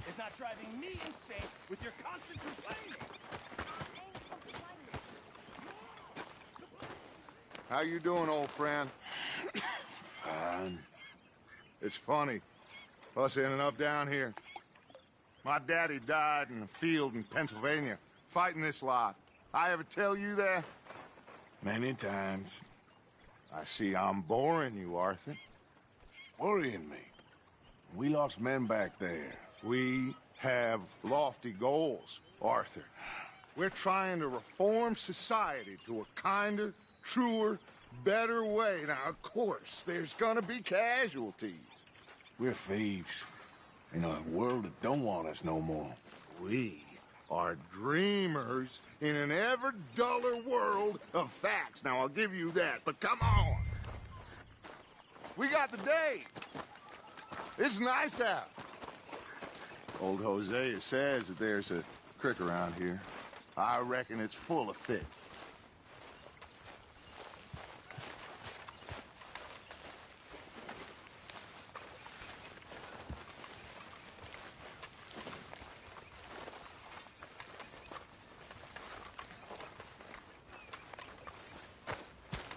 is not driving me insane with your constant complaining. How you doing, old friend? Fine. It's funny, us ending up down here. My daddy died in a field in Pennsylvania, fighting this lot. I ever tell you that? Many times. I see I'm boring you, Arthur. Worrying me. We lost men back there. We have lofty goals, Arthur. We're trying to reform society to a kinder, truer, better way. Now, of course, there's gonna be casualties. We're thieves. In a world that don't want us no more. We are dreamers in an ever duller world of facts. Now, I'll give you that, but come on. We got the day. It's nice out. Old Hosea says that there's a creek around here. I reckon it's full of fish.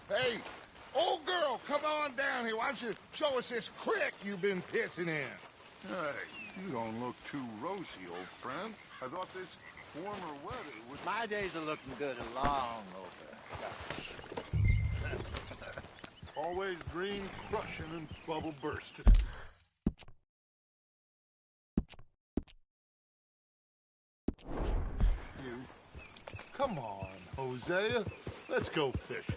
Hey, old girl, come on down here. Why don't you show us this creek you've been pissing in? Hey, you don't look too rosy, old friend. I thought this warmer weather would... My days are looking good and long over. Always green crushing and bubble bursting. You. Come on, Hosea. Let's go fishing.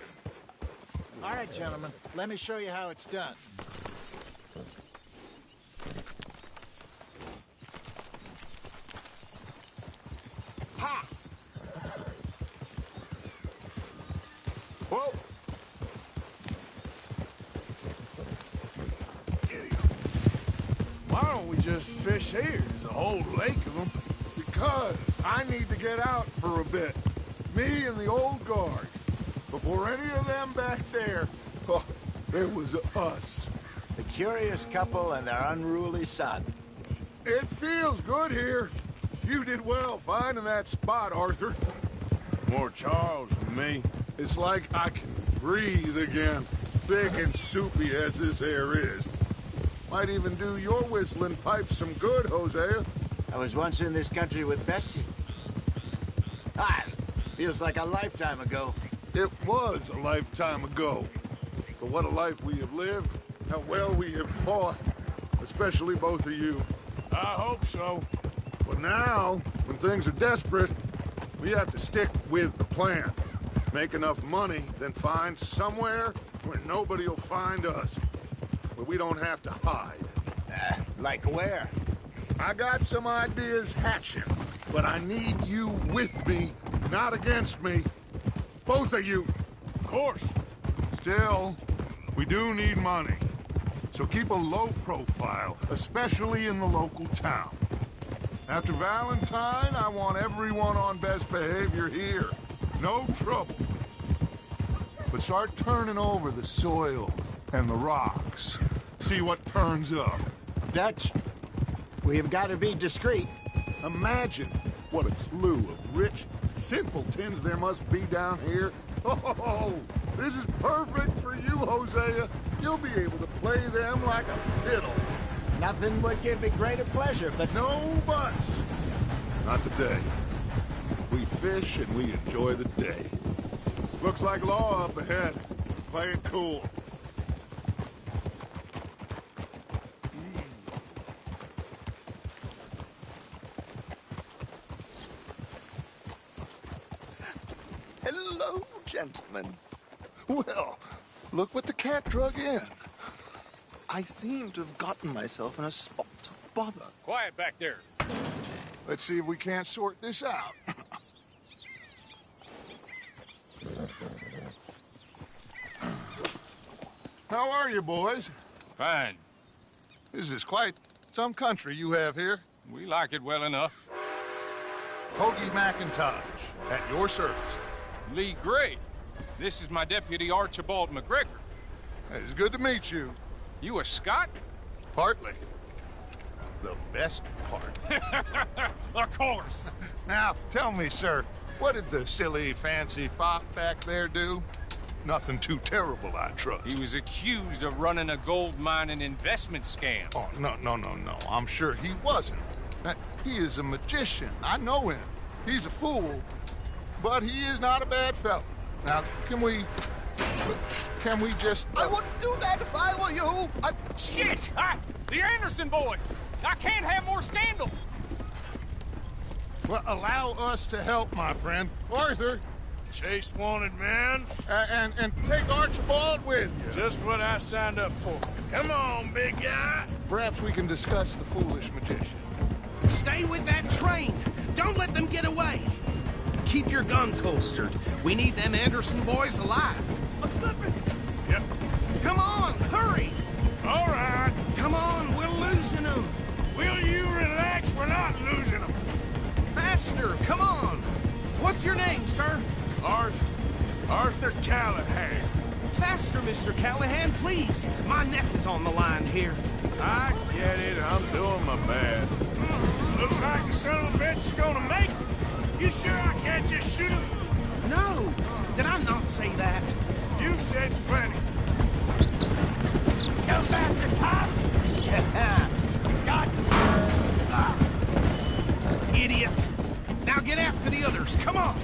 All right, gentlemen, let me show you how it's done. Ha! Whoa! Why don't we just fish here? There's a whole lake of them. Because I need to get out for a bit. Me and the old guard. Before any of them back there, oh, it was us. The curious couple and their unruly son. It feels good here. You did well finding that spot, Arthur. More Charles than me. It's like I can breathe again, thick and soupy as this air is. Might even do your whistling pipes some good, Hosea. I was once in this country with Bessie. Ah, feels like a lifetime ago. It was a lifetime ago. But what a life we have lived. How well we have fought. Especially both of you. I hope so. But now, when things are desperate, we have to stick with the plan. Make enough money, then find somewhere where nobody will find us. Where we don't have to hide. Like where? I got some ideas hatching, but I need you with me, not against me. Both of you. Of course. Still, we do need money. So keep a low profile, especially in the local town. After Valentine, I want everyone on best behavior here. No trouble. But start turning over the soil and the rocks. See what turns up. Dutch, we've got to be discreet. Imagine what a slew of rich simpletons there must be down here. Oh, this is perfect for you, Hosea. You'll be able to play them like a fiddle. Nothing would give me greater pleasure, but No buts. Not today. We fish and we enjoy the day. Looks like law up ahead. Play it cool. Hello, gentlemen. Well, look what the cat drug in. I seem to have gotten myself in a spot of bother. Quiet back there. Let's see if we can't sort this out. How are you, boys? Fine. This is quite some country you have here. We like it well enough. Hoagie McIntosh, at your service. Lee Gray. This is my deputy Archibald McGregor. It's good to meet you. You a Scot? Partly. the best part. Of course. Now, tell me, sir, what did the silly, fancy fop back there do? Nothing too terrible, I trust. He was accused of running a gold mining investment scam. Oh, no. I'm sure he wasn't. He is a magician. I know him. He's a fool, but he is not a bad fellow. Now, can we just... I wouldn't do that if I were you. Shit! The Anderson boys! I can't have more scandal! Well, allow us to help, my friend. Arthur, Chase wanted man. and take Archibald with you. Just what I signed up for. Come on, big guy. Perhaps we can discuss the foolish magician. Stay with that train! Don't let them get away! Keep your guns holstered. We need them Anderson boys alive. I'm slipping. Yep. Come on, hurry! All right. Come on, we're losing them. Will you relax? We're not losing them. Faster, come on! What's your name, sir? Arthur Callahan. Faster, Mr. Callahan, please. My neck is on the line here. I get it. I'm doing my best. Looks like the son of a bitch is gonna make it. You sure I can't just shoot him? No! Did I not say that? You've said plenty. You bastard, huh? God! Idiot! Now get after the others, come on!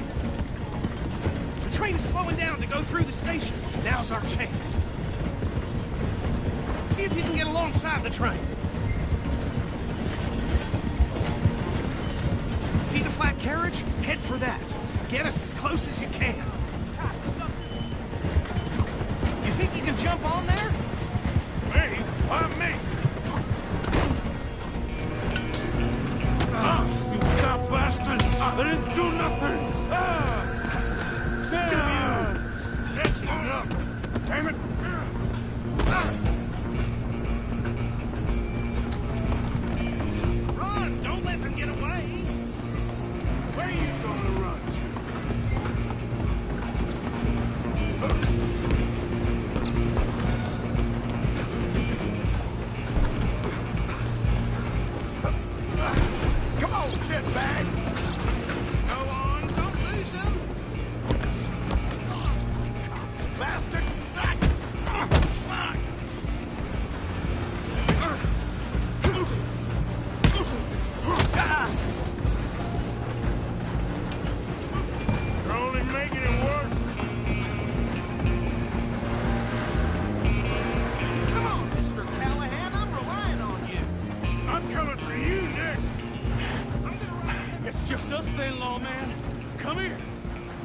The train is slowing down to go through the station. Now's our chance. See if you can get alongside the train. See the flat carriage? Head for that. Get us as close as you can. You think you can jump on there? Me? Why me? You cop bastard! I didn't do nothing! Damn you! That's enough! Damn it! Run! Don't let them get away! Where you gonna run to? Come on, shitbag! Go on, don't lose them! Bastard! You're only making it worse. Come on, Mr. Callahan, I'm relying on you. I'm coming for you next. It's just us then, lawman. Come here.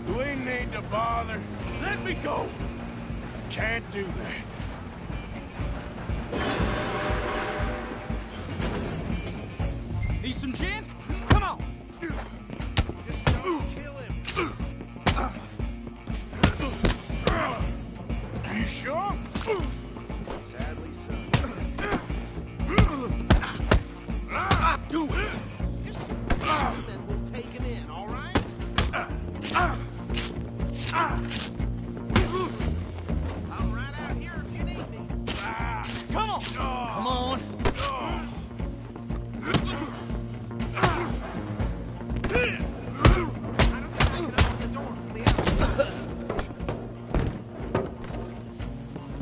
We need to bother. Let me go. Can't do that. Need some gin? Come on! Just don't kill him. You sure? Sadly so. Do it! Just then we'll take him in, all right? I'm right out here if you need me. Come on. Come on.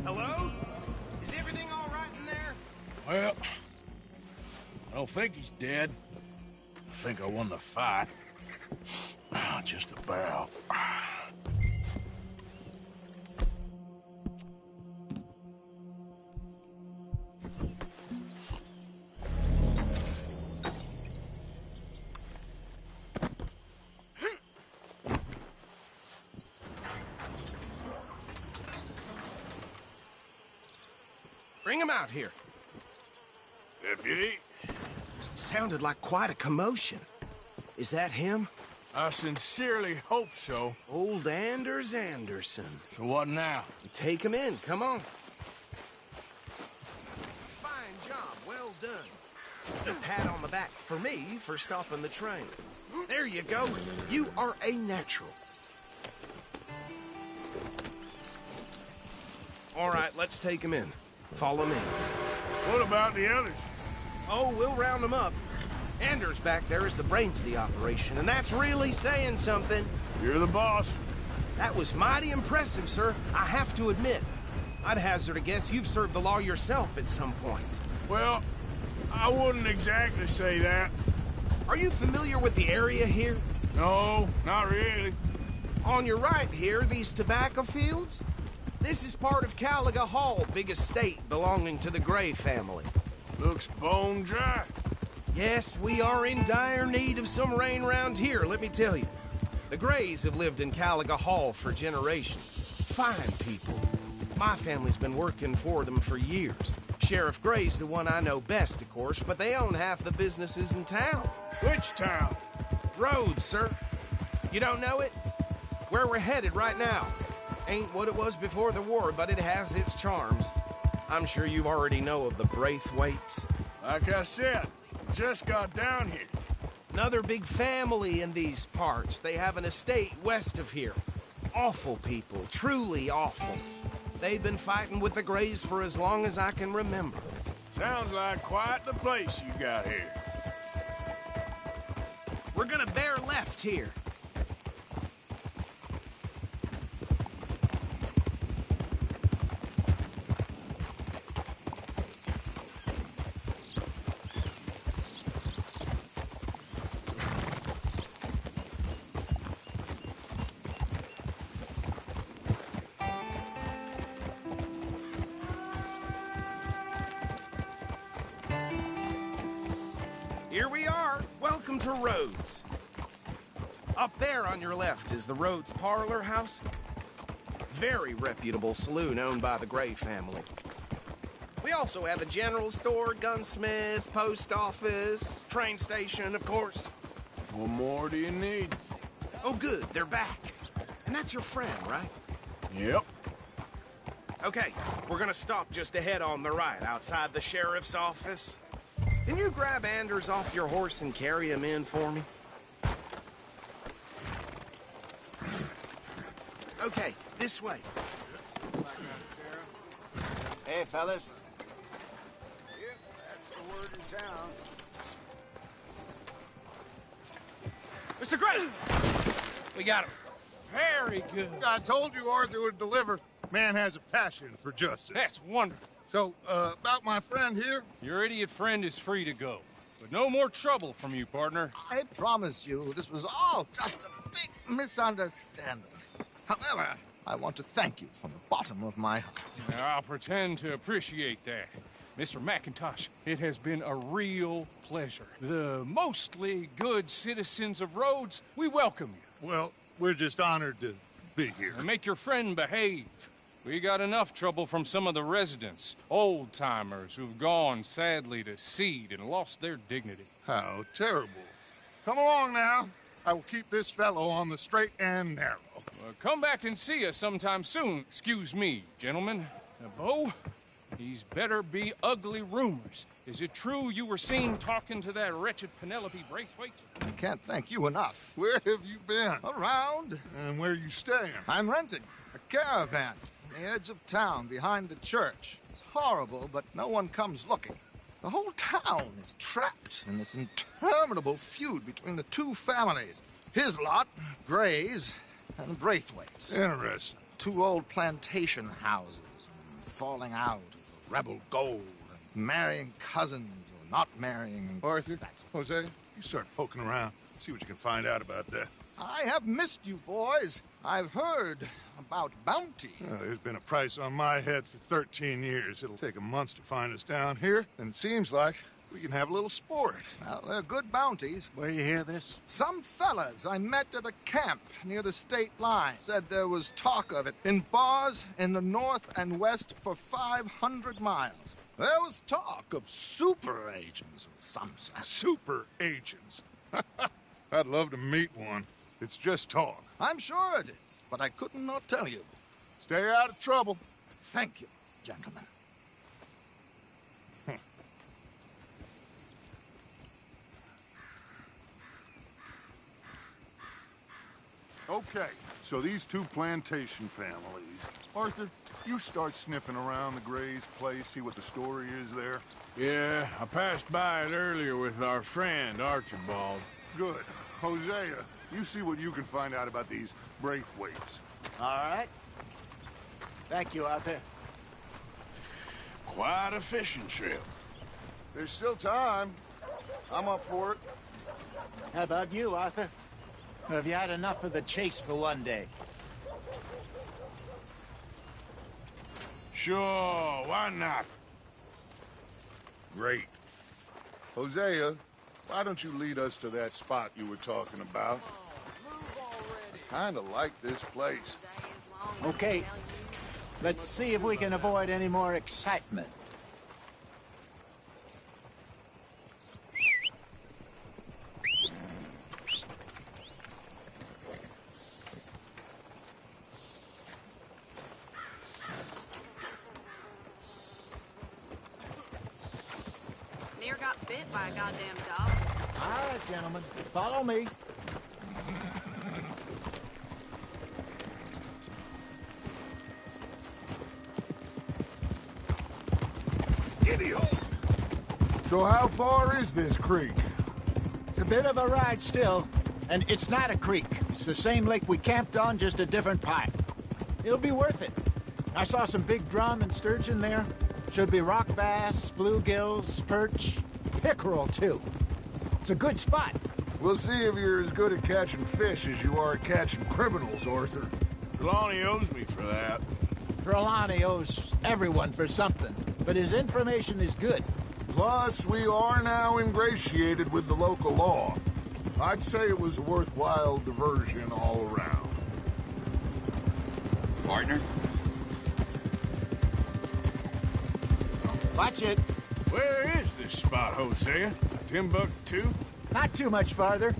Hello? Is everything all right in there? Well, I don't think he's dead. I think I won the fight. Just about. Bring him out here. Deputy, Sounded like quite a commotion. Is that him? I sincerely hope so. Old Anders Anderson. So what now? Take him in, come on. Fine job, well done. A pat on the back for me for stopping the train. There you go. You are a natural. All right, let's take him in. Follow me. What about the others? Oh, we'll round them up. Anders back there is the brains of the operation, and that's really saying something. You're the boss. That was mighty impressive, sir. I have to admit. I'd hazard a guess you've served the law yourself at some point. Well, I wouldn't exactly say that. Are you familiar with the area here? No, not really. On your right here, these tobacco fields? This is part of Caliga Hall, big estate belonging to the Gray family. Looks bone dry. Yes, we are in dire need of some rain round here, let me tell you. The Grays have lived in Caliga Hall for generations. Fine people. My family's been working for them for years. Sheriff Gray's the one I know best, of course, but they own half the businesses in town. Which town? Rhodes, sir. You don't know it? Where we're headed right now. Ain't what it was before the war, but it has its charms. I'm sure you already know of the Braithwaites. Like I said, just got down here. Another big family in these parts. They have an estate west of here. Awful people, truly awful. They've been fighting with the Grays for as long as I can remember. Sounds like quite the place you got here. We're gonna bear left here. Here we are. Welcome to Rhodes. Up there on your left is the Rhodes Parlor House. Very reputable saloon owned by the Gray family. We also have a general store, gunsmith, post office, train station, of course. What more do you need? Oh, good, they're back. And that's your friend, right? Yep. Okay, we're gonna stop just ahead on the right, outside the sheriff's office. Can you grab Anders off your horse and carry him in for me? Okay, this way. Hey, fellas. That's the word in town. Mr. Gray! We got him. Very good. I told you Arthur would deliver. Man has a passion for justice. That's wonderful. So, about my friend here? Your idiot friend is free to go. But no more trouble from you, partner. I promise you, this was all just a big misunderstanding. However, I want to thank you from the bottom of my heart. I'll pretend to appreciate that. Mr. McIntosh, it has been a real pleasure. The mostly good citizens of Rhodes, we welcome you. Well, we're just honored to be here. And make your friend behave. We got enough trouble from some of the residents, old-timers who've gone, sadly, to seed and lost their dignity. How terrible. Come along now. I will keep this fellow on the straight and narrow. Come back and see us sometime soon. Excuse me, gentlemen. Bo, these better be ugly rumors. Is it true you were seen talking to that wretched Penelope Braithwaite? I can't thank you enough. Where have you been? Around, And where you staying? I'm renting a caravan on the edge of town behind the church. It's horrible, but no one comes looking. The whole town is trapped in this interminable feud between the two families. His lot, Gray's, and Braithwaite's. Interesting. Two old plantation houses, falling out of rebel gold, and marrying cousins or not marrying. Arthur, Jose, you start poking around. See what you can find out about that. I have missed you, boys. I've heard about bounty. There's been a price on my head for 13 years. It'll take 'em months to find us down here, and it seems like we can have a little sport. Well, they're good bounties. Where you hear this? Some fellas I met at a camp near the state line said there was talk of it in bars in the north and west for 500 miles. There was talk of super agents of some sort. Super agents. I'd love to meet one. It's just talk. I'm sure it is, but I couldn't not tell you. Stay out of trouble. Thank you, gentlemen. Okay, So these two plantation families... Arthur, you start sniffing around the Gray's place, see what the story is there. Yeah, I passed by it earlier with our friend, Archibald. Good. Hosea, you see what you can find out about these Braithwaites. All right. Thank you, Arthur. Quite a fishing trip. There's still time. I'm up for it. How about you, Arthur? Or have you had enough of the chase for one day? Sure, why not? Great. Hosea, why don't you lead us to that spot you were talking about? Kinda like this place. Okay. Let's see if we can avoid any more excitement. Near got bit by a goddamn dog. All right, gentlemen. Follow me. Idiot! So how far is this creek? It's a bit of a ride still, and it's not a creek. It's the same lake we camped on, just a different pipe. It'll be worth it. I saw some big drum and sturgeon there. Should be rock bass, bluegills, perch, pickerel, too. It's a good spot. We'll see if you're as good at catching fish as you are at catching criminals, Arthur. Lonnie owes me for that. Trelawney owes everyone for something, but his information is good. Plus, we are now ingratiated with the local law. I'd say it was a worthwhile diversion all around. Partner? Watch it. Where is this spot, Hosea? Timbuktu? Not too much farther.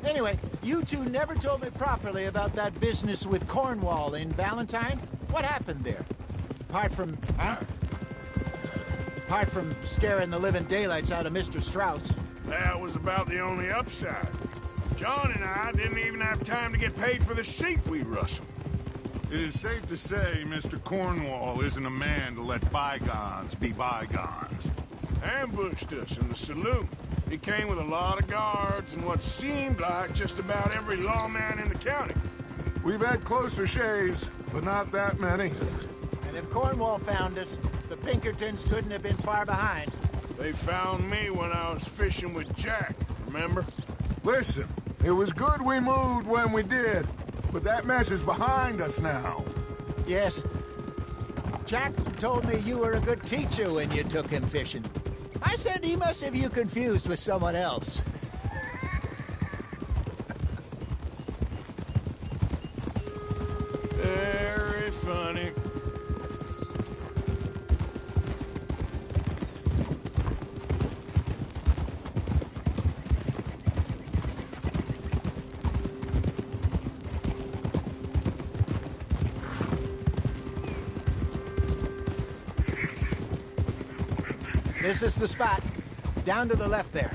Anyway, you two never told me properly about that business with Cornwall in Valentine. What happened there? Apart from... Huh? Apart from scaring the living daylights out of Mr. Strauss. That was about the only upside. John and I didn't even have time to get paid for the sheep we rustled. It is safe to say Mr. Cornwall isn't a man to let bygones be bygones. Ambushed us in the saloon. He came with a lot of guards and what seemed like just about every lawman in the county. We've had closer shaves, but not that many. And if Cornwall found us, the Pinkertons couldn't have been far behind. They found me when I was fishing with Jack, remember? Listen, it was good we moved when we did, but that mess is behind us now. Yes. Jack told me you were a good teacher when you took him fishing. I said he must have you confused with someone else. Very funny. This is the spot. Down to the left there.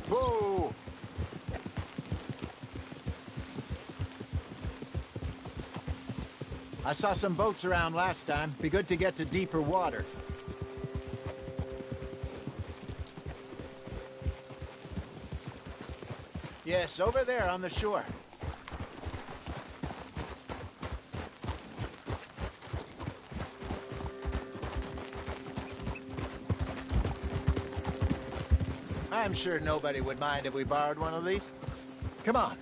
Whoa! I saw some boats around last time. Be good to get to deeper water. Yes, over there on the shore. I'm sure nobody would mind if we borrowed one of these. Come on.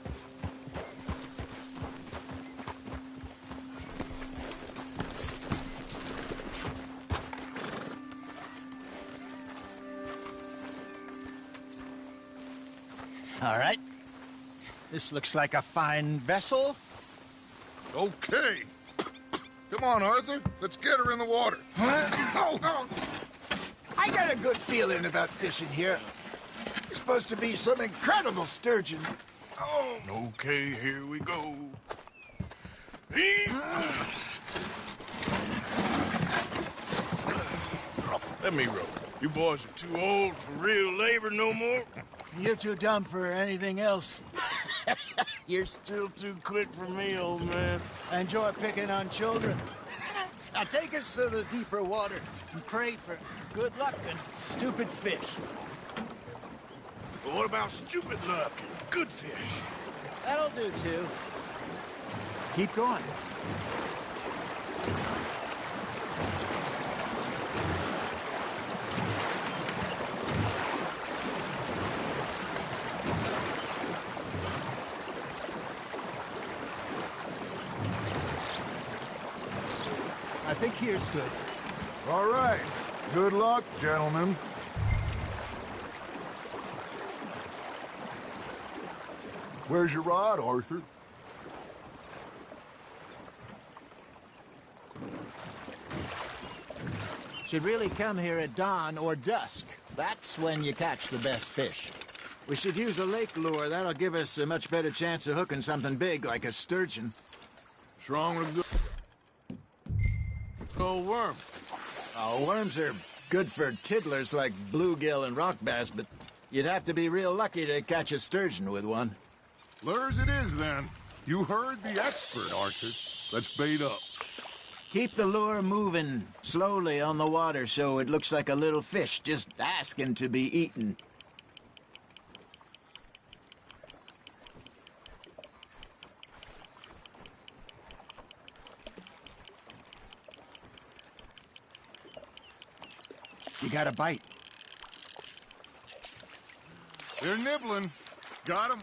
All right. This looks like a fine vessel. Okay. Come on, Arthur. Let's get her in the water. Oh. I got a good feeling about fishing here. It's supposed to be some incredible sturgeon. Oh. Okay, here we go. Let me row. You boys are too old for real labor no more. You're too dumb for anything else. You're still too quick for me, old man. I enjoy picking on children. Now take us to the deeper water and pray for good luck and stupid fish. But what about stupid luck and good fish? That'll do, too. Keep going. I think here's good. All right. Good luck, gentlemen. Where's your rod, Arthur? Should really come here at dawn or dusk. That's when you catch the best fish. We should use a lake lure. That'll give us a much better chance of hooking something big like a sturgeon. What's wrong with good cold worm? Oh, worms are good for tiddlers like bluegill and rock bass, but you'd have to be real lucky to catch a sturgeon with one. Lures it is, then. You heard the expert, Arthur. Let's bait up. Keep the lure moving slowly on the water so it looks like a little fish just asking to be eaten. You got a bite. They're nibbling. Got 'em.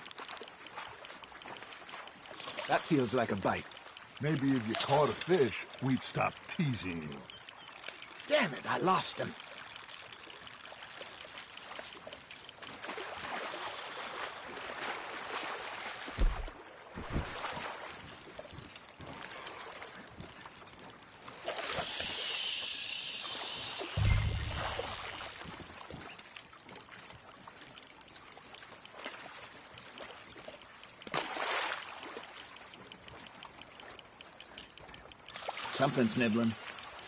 That feels like a bite. Maybe if you caught a fish, we'd stop teasing you. Damn it, I lost him. Something's nibbling.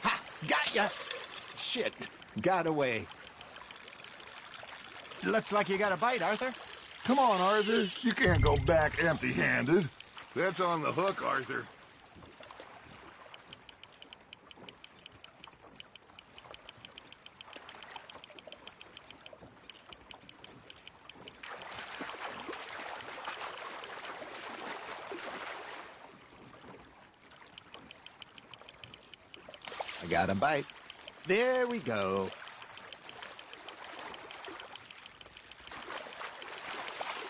Ha! Got ya! Shit. Got away. Looks like you got a bite, Arthur. Come on, Arthur. You can't go back empty-handed. That's on the hook, Arthur. I got a bite. There we go.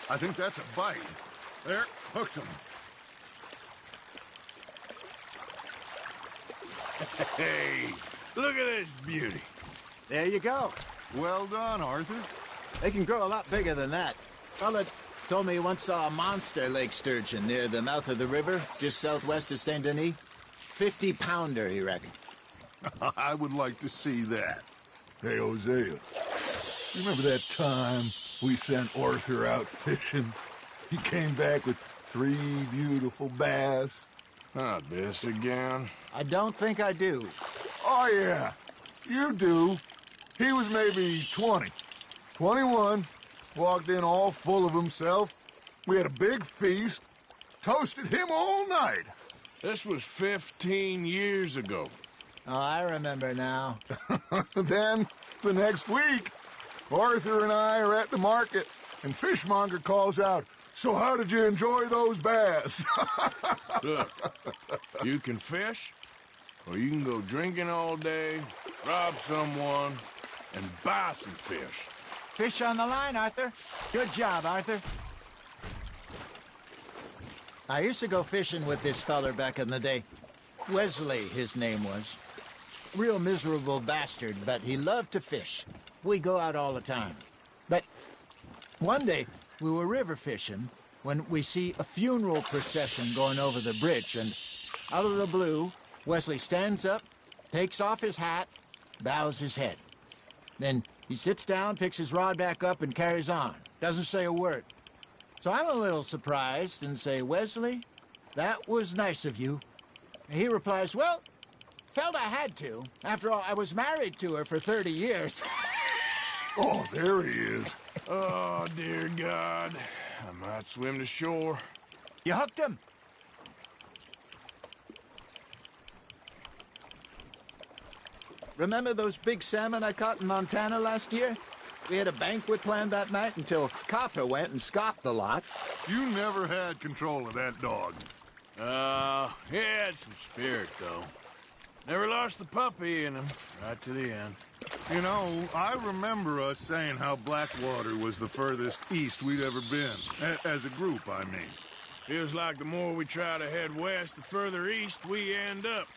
I think that's a bite. There, hooked him. Hey, look at this beauty. There you go. Well done, Arthur. They can grow a lot bigger than that. Fella told me he once saw a monster lake sturgeon near the mouth of the river, just southwest of Saint Denis. 50-pounder, he reckoned. I would like to see that. Hey, Hosea, remember that time we sent Arthur out fishing? He came back with 3 beautiful bass. Not this again. I don't think I do. Oh, yeah, you do. He was maybe 20, 21, walked in all full of himself. We had a big feast, toasted him all night. This was 15 years ago. Oh, I remember now. Then, the next week, Arthur and I are at the market, and Fishmonger calls out, "So how did you enjoy those bass?" Look, you can fish, or you can go drinking all day, rob someone, and buy some fish. Fish on the line, Arthur. Good job, Arthur. I used to go fishing with this feller back in the day. Wesley, his name was. Real miserable bastard, but he loved to fish. We'd go out all the time. But one day, we were river fishing when we see a funeral procession going over the bridge, and out of the blue, Wesley stands up, takes off his hat, bows his head. Then he sits down, picks his rod back up, and carries on. Doesn't say a word. So I'm a little surprised and say, "Wesley, that was nice of you, He replies, well, felt I had to. After all, I was married to her for 30 years. Oh, there he is. Oh, dear God. I might swim to shore. You hooked him? Remember those big salmon I caught in Montana last year? We had a banquet planned that night until Copper went and scoffed the lot. You never had control of that dog. He had some spirit, though. Never lost the puppy in him, right to the end. You know, I remember us saying how Blackwater was the furthest east we'd ever been. As a group, I mean. Feels like the more we try to head west, the further east we end up.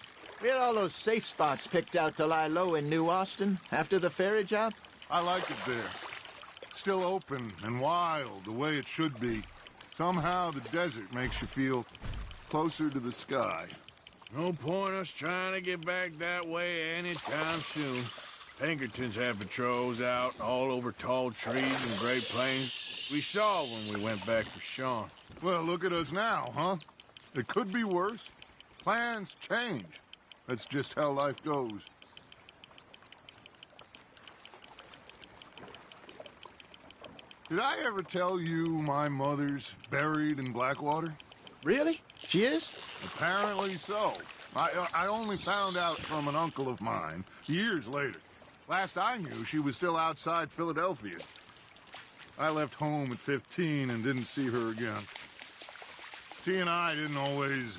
We had all those safe spots picked out to lie low in New Austin after the ferry job. I like it there. Still open and wild, the way it should be. Somehow the desert makes you feel closer to the sky. No point us trying to get back that way anytime soon. Pinkertons have patrols out all over tall trees and Great Plains. We saw when we went back for Sean. Well, look at us now, huh? It could be worse. Plans change. That's just how life goes. Did I ever tell you my mother's buried in Blackwater? Really? She is? Apparently so. I only found out from an uncle of mine years later. Last I knew, she was still outside Philadelphia. I left home at 15 and didn't see her again. She and I didn't always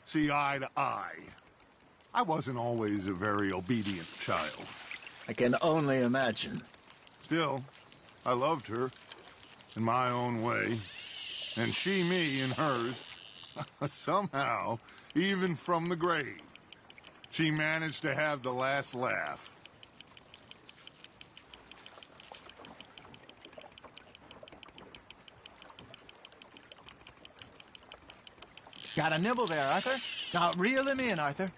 see eye to eye. I wasn't always a very obedient child. I can only imagine. Still, I loved her in my own way, and she me in hers. Somehow, even from the grave, she managed to have the last laugh. Got a nibble there, Arthur. Now reel him in, Arthur.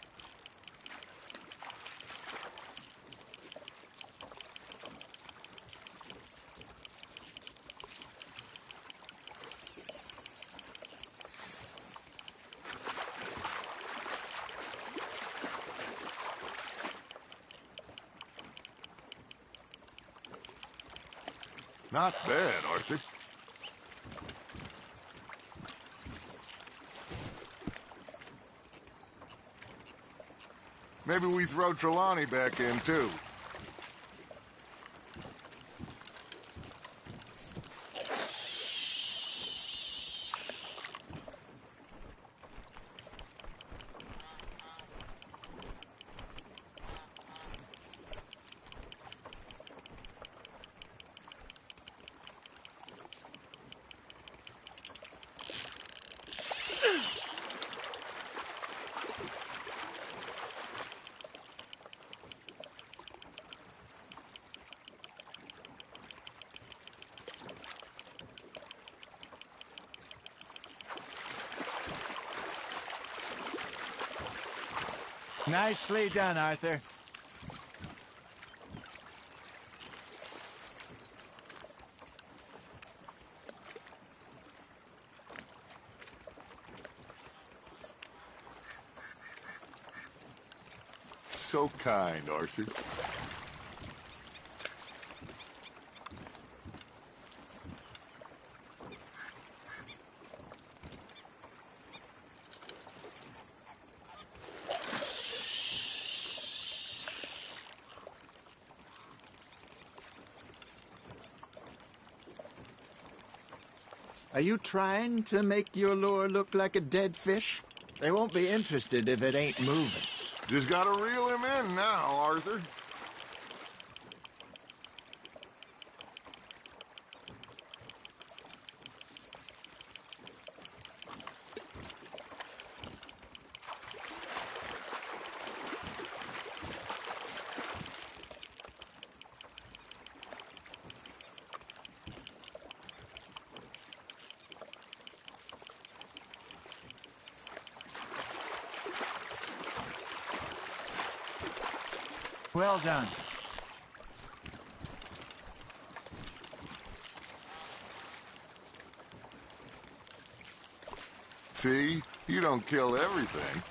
Not bad, Arthur. Maybe we throw Trelawney back in, too. Nicely done, Arthur. So kind, Arthur. Are you trying to make your lure look like a dead fish? They won't be interested if it ain't moving. Just gotta reel him in now, Arthur. Well done. See? You don't kill everything.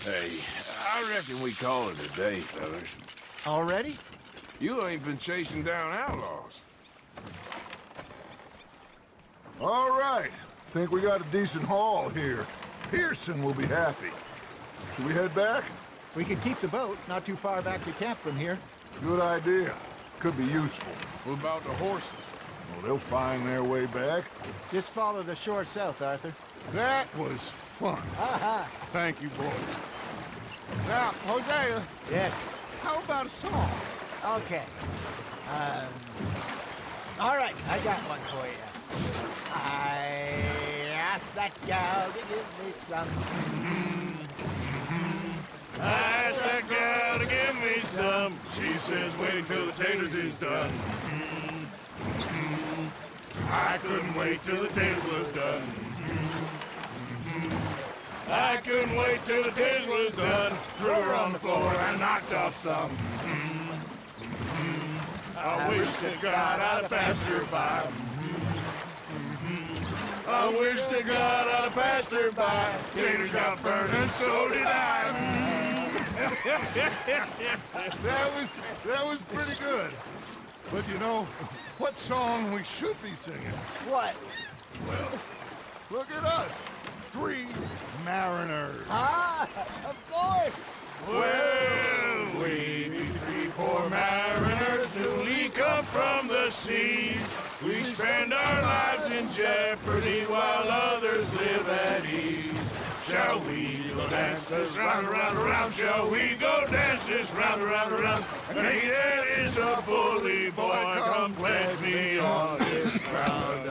Hey, I reckon we call it a day, fellas. Already? You ain't been chasing down outlaws. All right. Think we got a decent haul here. Pearson will be happy. Should we head back? We could keep the boat not too far back to camp from here. Good idea. Could be useful. What about the horses? Well, they'll find their way back. Just follow the shore south, Arthur. That was fun. Aha! Thank you, boys. Now, Hosea, Yes. how about a song? Okay. All right, I got one for you. I asked that gal to give me some. I asked that gal to give me some. She says wait till the taters is done. I couldn't wait till the taters was done. I couldn't wait till the taters was done. Threw her on the floor and knocked off some. I wish to God I'd passed her by. I wish to God I'd passed her by. Taters got burned and so did I. That was pretty good. But you know, what song we should be singing? What? Well, look at us. 3 mariners. Ah, of course. Well, we be 3 poor mariners newly come from the seas. We spend our lives in jeopardy while others live at ease. Shall we go dance this round, around, around? Shall we go dance this round, around, around? And there is a bully boy, come pledge me on this ground,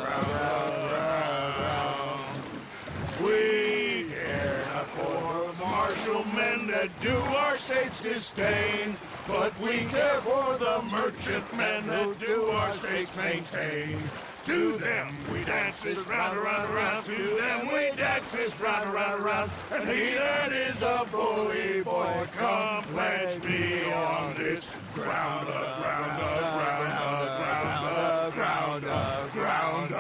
We care not for the martial men that do our state's disdain, but we care for the merchantmen that do our state's maintain. To them we dance this round, around, around. To them we dance this round, around, around. And he that is a bully boy, come pledge me on this ground, ground, ground, ground, ground, ground, ground.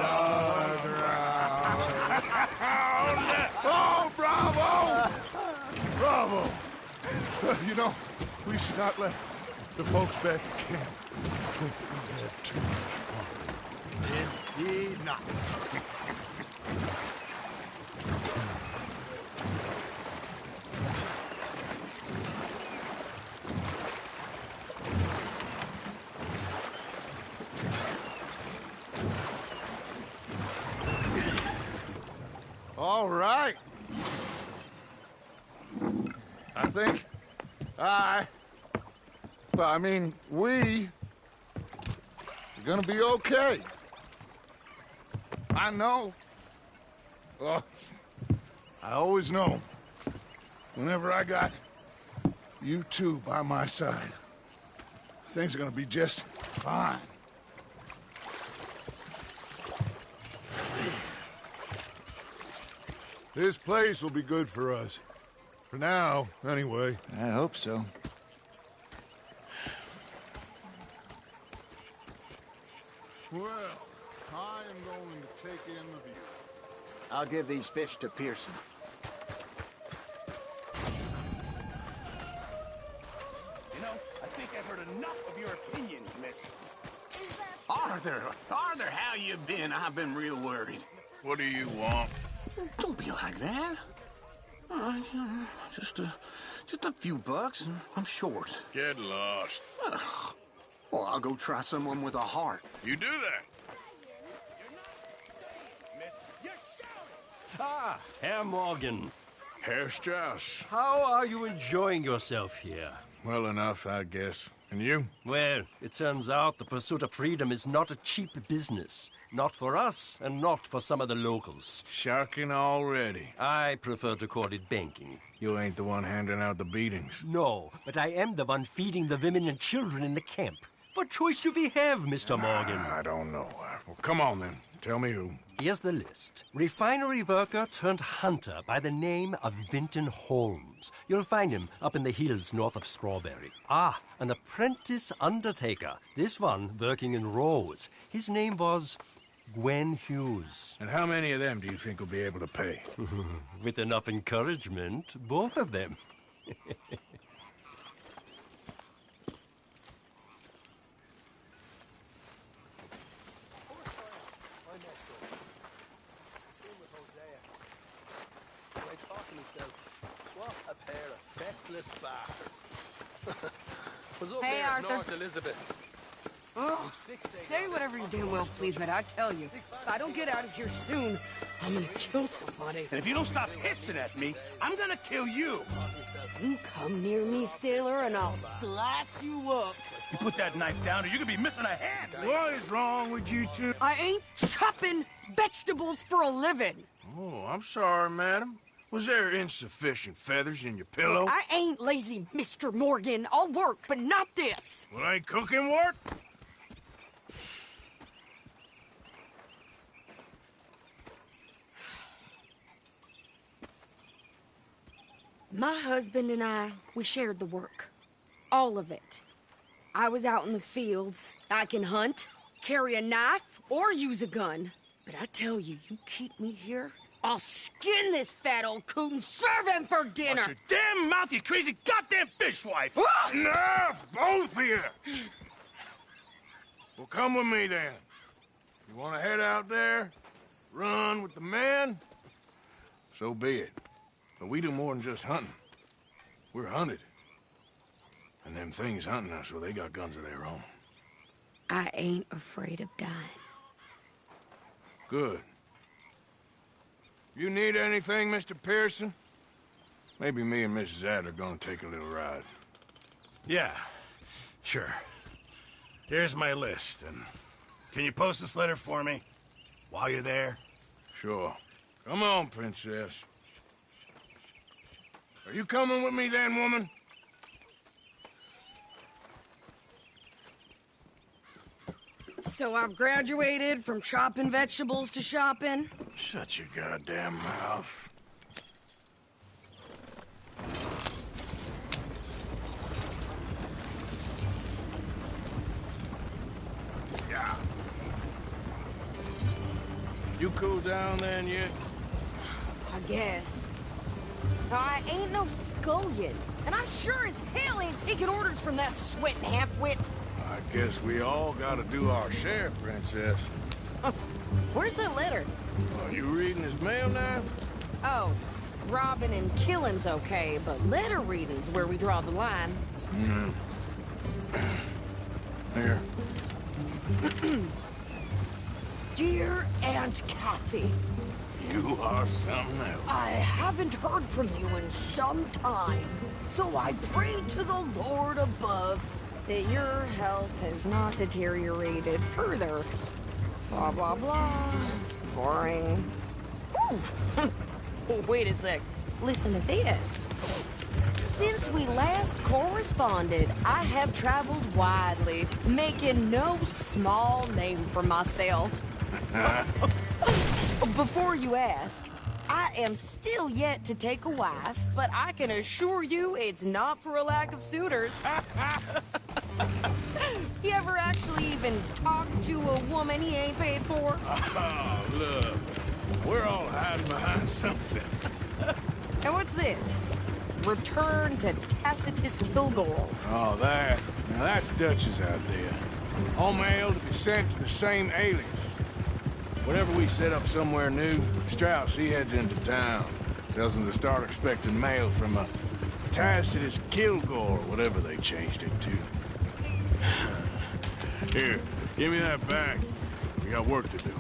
Oh, bravo! Bravo! You know, we should not let the folks back at camp think that we had too much fun. Indeed not. All right. I think we are gonna be okay. I know. Well, I always know. Whenever I got you two by my side, things are gonna be just fine. This place will be good for us. For now, anyway. I hope so. Well, I am going to take in the view. I'll give these fish to Pearson. You know, I think I've heard enough of your opinions, miss. Arthur, how you been? I've been real worried. What do you want? Don't be like that. All right, just a few bucks. I'm short. Get lost. Well, I'll go try someone with a heart. You do that. Ah, Herr Morgan. Herr Strauss. How are you enjoying yourself here? Well enough, I guess. And you? Well, it turns out the pursuit of freedom is not a cheap business. Not for us, and not for some of the locals. Sharking already. I prefer to call it banking. You ain't the one handing out the beatings. No, but I am the one feeding the women and children in the camp. What choice do we have, Mr. Morgan? I don't know. Well, come on, then. Tell me who. Here's the list. Refinery worker turned hunter by the name of Vinton Holmes. You'll find him up in the hills north of Strawberry. Ah, an apprentice undertaker. This one working in Rose. His name was Gwen Hughes. And how many of them do you think will be able to pay? With enough encouragement, both of them. What a pair of feckless bastards. Was up Hey, there at Arthur. North Elizabeth. Oh, say whatever you damn well please, but I tell you, if I don't get out of here soon, I'm gonna kill somebody. And if you don't stop hissing at me, I'm gonna kill you. You come near me, sailor, and I'll slice you up. You put that knife down or you're gonna be missing a hand. What is wrong with you two? I ain't chopping vegetables for a living. Oh, I'm sorry, madam. Was there insufficient feathers in your pillow? I ain't lazy, Mr. Morgan. I'll work, but not this. Well, ain't cooking work? My husband and I, we shared the work. All of it. I was out in the fields. I can hunt, carry a knife, or use a gun. But I tell you, you keep me here, I'll skin this fat old coot and serve him for dinner. Watch your damn mouth, you crazy goddamn fishwife! Enough, both of you! Well, come with me, then. You want to head out there? Run with the men? So be it. But we do more than just hunting. We're hunted. And them things hunting us, well, they got guns of their own. I ain't afraid of dying. Good. You need anything, Mr. Pearson? Maybe me and Mrs. Adler are gonna take a little ride. Yeah, sure. Here's my list, and can you post this letter for me while you're there? Sure. Come on, Princess. Are you coming with me then, woman? So I've graduated from chopping vegetables to shopping. Shut your goddamn mouth. Yeah. You cool down then yet? I guess. I ain't no scullion, and I sure as hell ain't taking orders from that sweating half-wit. I guess we all gotta do our share, Princess. Where's that letter? Are you reading his mail now? Oh, robbing and killing's okay, but letter reading's where we draw the line. Here. Dear Aunt Kathy, You are something else. I haven't heard from you in some time, so I pray to the Lord above that your health has not deteriorated further. Blah, blah, blah. It's boring. Ooh. Wait a sec. Listen to this. Since we last corresponded, I have traveled widely, making no small name for myself. Before you ask, I am still yet to take a wife, but I can assure you it's not for a lack of suitors. You ever actually even talked to a woman he ain't paid for? Oh, look. We're all hiding behind something. And what's this? Return to Tacitus Kilgore. Oh, that. Now that's Dutch's idea. All mail to be sent to the same alias. Whenever we set up somewhere new, Strauss, he heads into town. Tells them to start expecting mail from a Tacitus Kilgore, whatever they changed it to. Here, give me that back. We got work to do.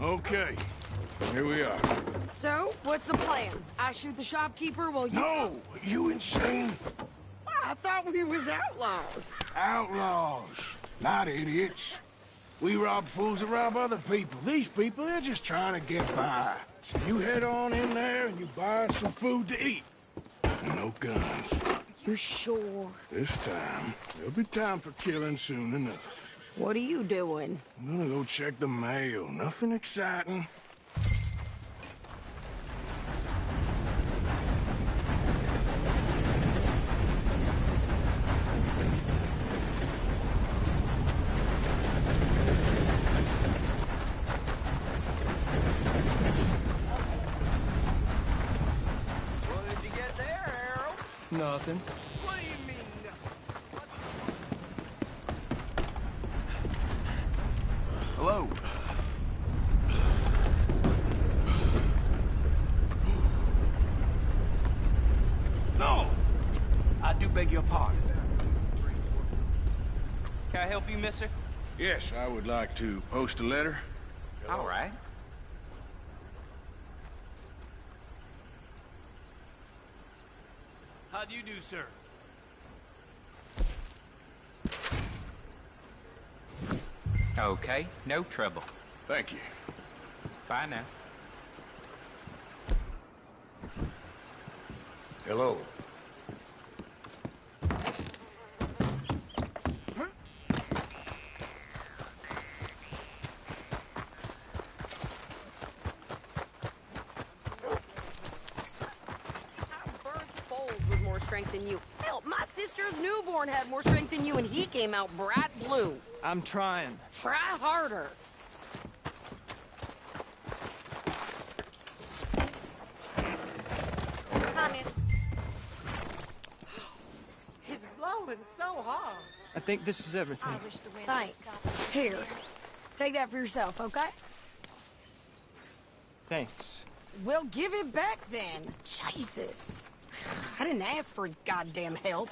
Okay, here we are. So, what's the plan? I shoot the shopkeeper while you... No! You insane? I thought we was outlaws. Outlaws, not idiots. We rob fools that rob other people. These people, they're just trying to get by. So you head on in there and you buy us some food to eat. No guns. You sure? This time, there'll be time for killing soon enough. What are you doing? I'm gonna go check the mail. Nothing exciting. nothing. What do you mean? Hello. No! I do beg your pardon. Can I help you, mister? Yes, I would like to post a letter. All right. How do you do, sir? Okay, no trouble. Thank you. Bye now. Hello. With more strength than you. Hell, my sister's newborn had more strength than you, and he came out bright blue. I'm trying. Try harder. Hi, miss. It's blowing so hard. I think this is everything. Thanks. Here, take that for yourself, okay? Thanks. Well, give it back then. Jesus. I didn't ask for his goddamn help.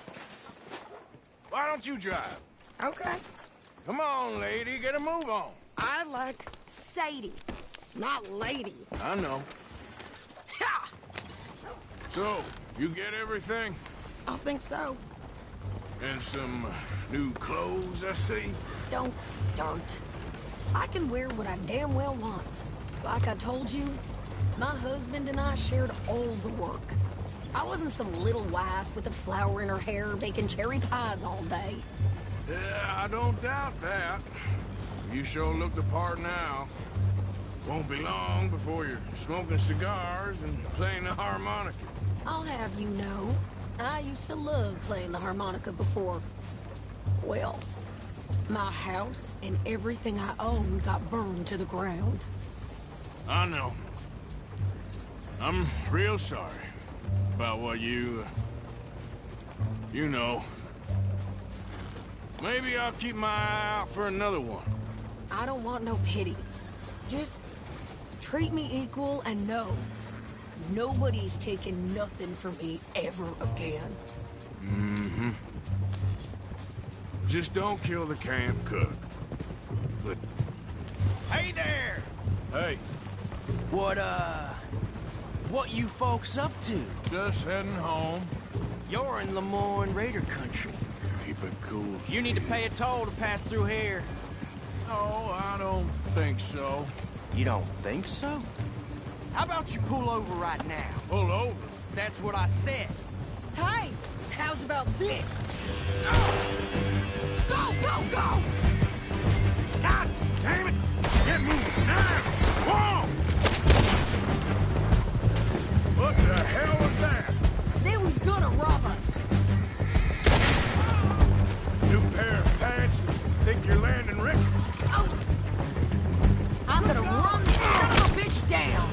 Why don't you drive? Okay. Come on, lady, get a move on. I like Sadie, not lady. I know. Ha! So, you get everything? I think so. And some new clothes, I see? Don't start. I can wear what I damn well want. Like I told you, my husband and I shared all the work. I wasn't some little wife with a flower in her hair baking cherry pies all day. Yeah, I don't doubt that. You sure look the part now. Won't be long before you're smoking cigars and playing the harmonica. I'll have you know, I used to love playing the harmonica before. Well, my house and everything I owned got burned to the ground. I know. I'm real sorry about what you know. Maybe I'll keep my eye out for another one. I don't want no pity. Just treat me equal and know nobody's taking nothing from me ever again. Mm-hmm. Just don't kill the camp cook. But... Hey there! Hey. What you folks up to? Just heading home. You're in Lemoyne Raider country. Keep it cool. You need to pay a toll to pass through here. No, I don't think so. You don't think so? How about you pull over right now? Pull over? That's what I said. Hey, how's about this? Go, go, go! God damn it! Get moving now! Whoa! What the hell was that? They was gonna rob us. New pair of pants? Think you're landing Ricketts? Oh! I'm gonna run this son of a bitch down!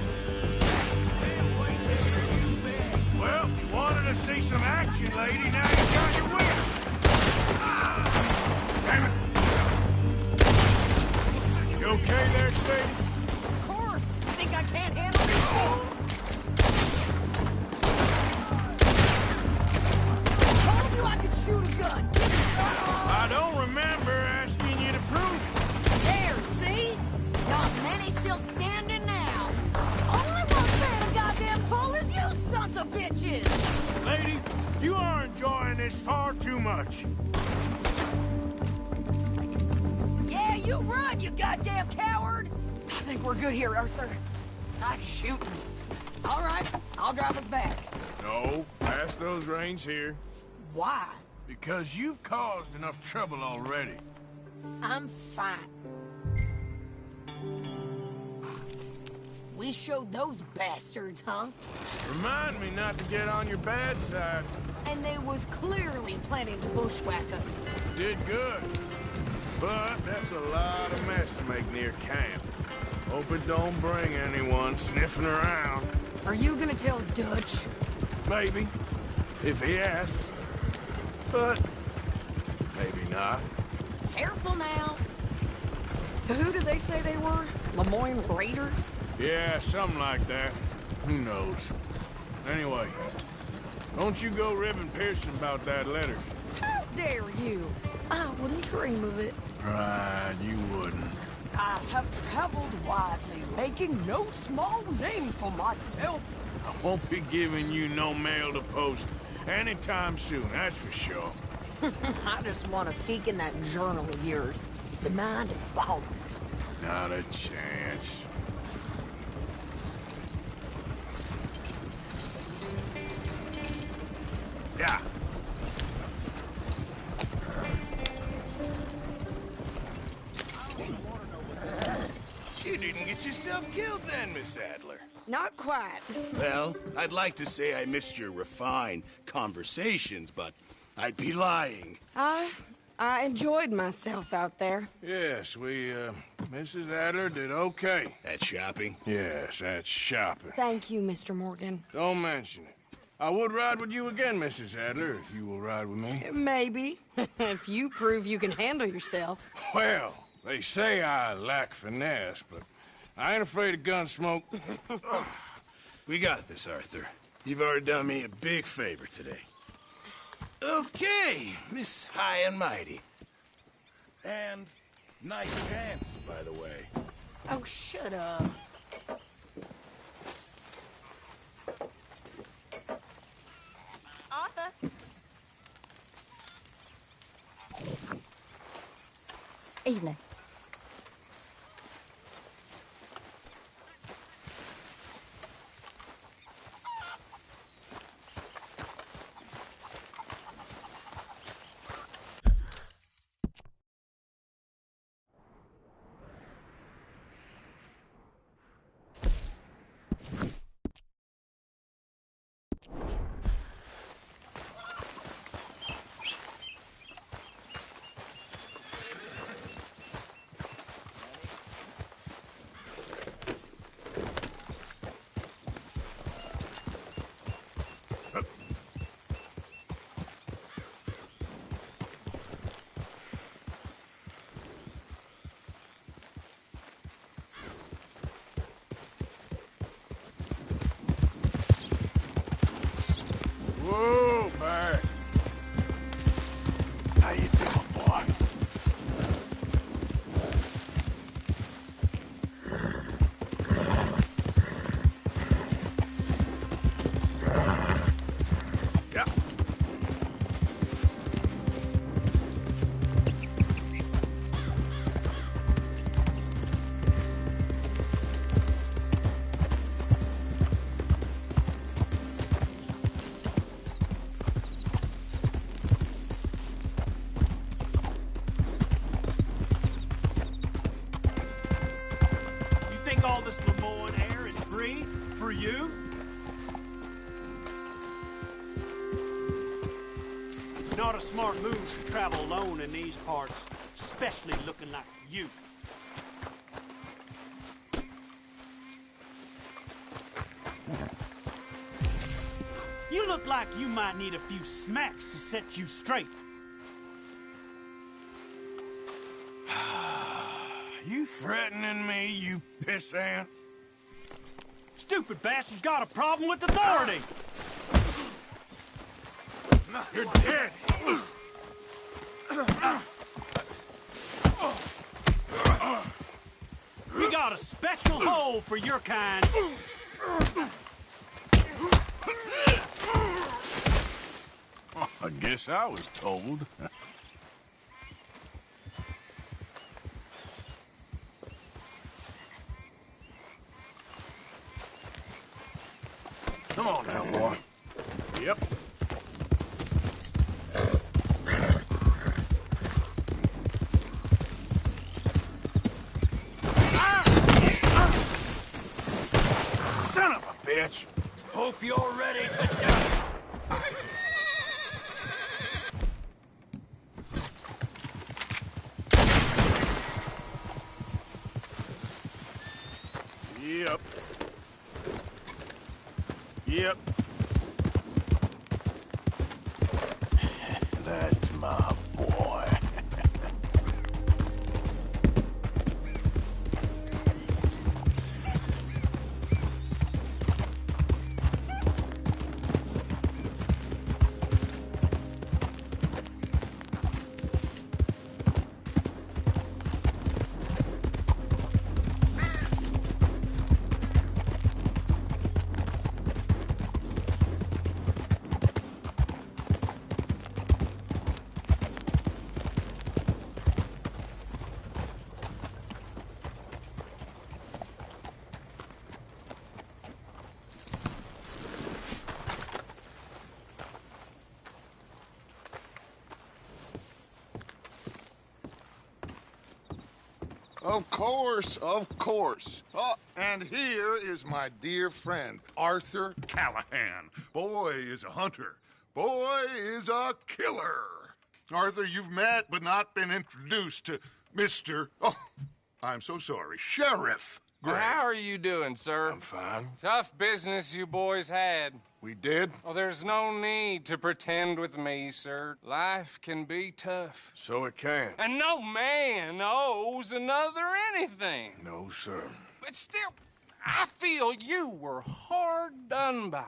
Well, you wanted to see some action, lady. Now you got your wish. Damn it! You okay there, Sadie? Of course! You think I can't handle these fools? Told you I could shoot a gun! I don't remember asking you to prove it. There, see? Not many still standing now. Only one paying a goddamn toll is you sons of bitches! Lady, you are enjoying this far too much. Yeah, you run, you goddamn coward! I think we're good here, Arthur. Nice shooting. All right, I'll drive us back. No, pass those reins here. Why? Because you've caused enough trouble already. I'm fine. We showed those bastards, huh? Remind me not to get on your bad side. And they was clearly planning to bushwhack us. Did good. But that's a lot of mess to make near camp. Hope it don't bring anyone sniffing around. Are you gonna tell Dutch? Maybe. If he asks. But maybe not. Careful now. So who did they say they were? Lemoyne Raiders? Yeah, something like that. Who knows? Anyway, don't you go ribbing Pearson about that letter. How dare you? I wouldn't dream of it. Right, you wouldn't. I have traveled widely, making no small name for myself. I won't be giving you no mail to post anytime soon, that's for sure. I just want to peek in that journal of yours. The mind of bones. Not a chance. Yeah. You didn't get yourself killed then, Miss Adler. Not quite. Well, I'd like to say I missed your refined conversations, but I'd be lying. I enjoyed myself out there. Yes, Mrs. Adler did okay. At shopping? Yes, at shopping. Thank you, Mr. Morgan. Don't mention it. I would ride with you again, Mrs. Adler, if you will ride with me. Maybe. If you prove you can handle yourself. Well, they say I lack finesse, but I ain't afraid of gun smoke. We got this, Arthur. You've already done me a big favor today. Okay, Miss High and Mighty. And nice pants, by the way. Oh, shut up. Arthur. Evening. Whoa, Barry. How you doing, boy? Yeah. All this Lemoyne air is free for you? Not a smart move to travel alone in these parts, especially looking like you. You look like you might need a few smacks to set you straight. You threatening me, you pissant? Stupid bastard's got a problem with authority! You're dead! We got a special hole for your kind. I guess I was told. Come on now, boy. Yep. Son of a bitch! Hope you're ready to die. Yep. Yep. Of course, of course. Oh, and here is my dear friend, Arthur Callahan. Boy is a hunter. Boy is a killer. Arthur, you've met but not been introduced to Mr. Oh, I'm so sorry, Sheriff Gray. How are you doing, sir? I'm fine. Tough business you boys had. We did? Oh, there's no need to pretend with me, sir. Life can be tough. So it can. And no man owes another anything. No, sir. But still, I feel you were hard done by.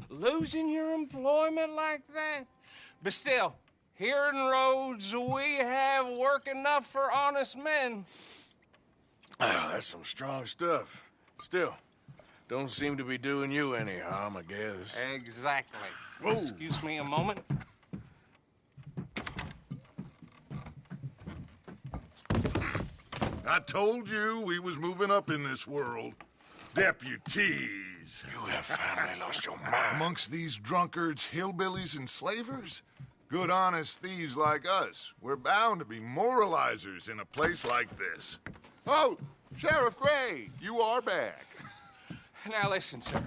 Losing your employment like that. But still, here in Rhodes, we have work enough for honest men. Oh, that's some strong stuff. Still, don't seem to be doing you any harm, I guess. Exactly. Whoa. Excuse me a moment. I told you we was moving up in this world. Deputies. You have finally lost your mind. Amongst these drunkards, hillbillies, and slavers? Good, honest thieves like us. We're bound to be moralizers in a place like this. Oh, Sheriff Gray, you are back. Now listen, sir.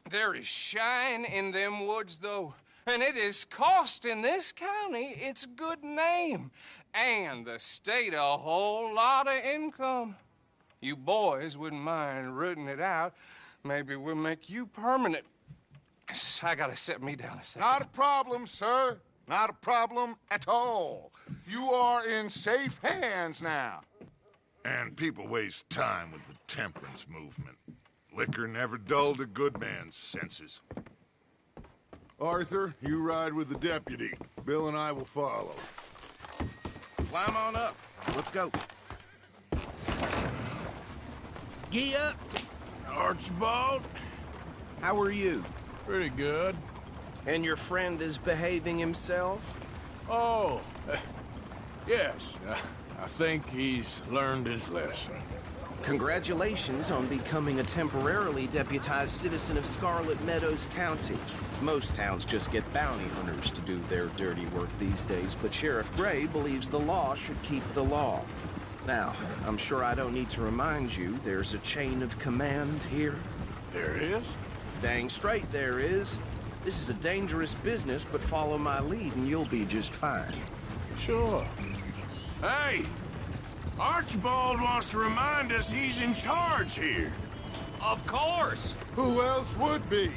There is shine in them woods, though, and it is costing this county its good name and the state a whole lot of income. You boys wouldn't mind rooting it out. Maybe we'll make you permanent. I gotta set me down a second. Not a problem, sir. Not a problem at all. You are in safe hands now. And people waste time with the temperance movement. Liquor never dulled a good man's senses. Arthur, you ride with the deputy. Bill and I will follow. Climb on up. Let's go. Gee up. Archibald? How are you? Pretty good. And your friend is behaving himself? Oh, yes. I think he's learned his lesson. Congratulations on becoming a temporarily deputized citizen of Scarlet Meadows County. Most towns just get bounty hunters to do their dirty work these days, but Sheriff Gray believes the law should keep the law. Now, I'm sure I don't need to remind you there's a chain of command here. There is? Dang straight there is. This is a dangerous business, but follow my lead and you'll be just fine. Sure. Hey! Archibald wants to remind us he's in charge here. Of course. Who else would be?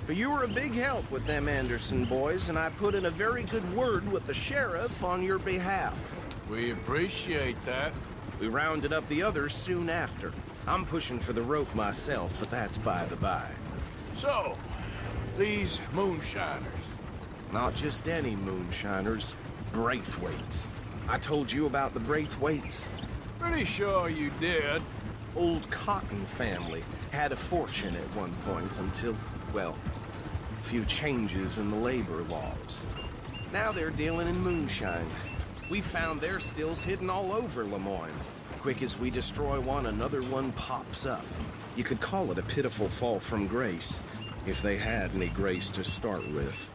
But you were a big help with them Anderson boys, and I put in a very good word with the sheriff on your behalf. We appreciate that. We rounded up the others soon after. I'm pushing for the rope myself, but that's by the by. So, these moonshiners. Not just any moonshiners, Braithwaites. I told you about the Braithwaites. Pretty sure you did. Old Cotton family had a fortune at one point until, well, a few changes in the labor laws. Now they're dealing in moonshine. We found their stills hidden all over Lemoyne. Quick as we destroy one, another one pops up. You could call it a pitiful fall from grace, if they had any grace to start with.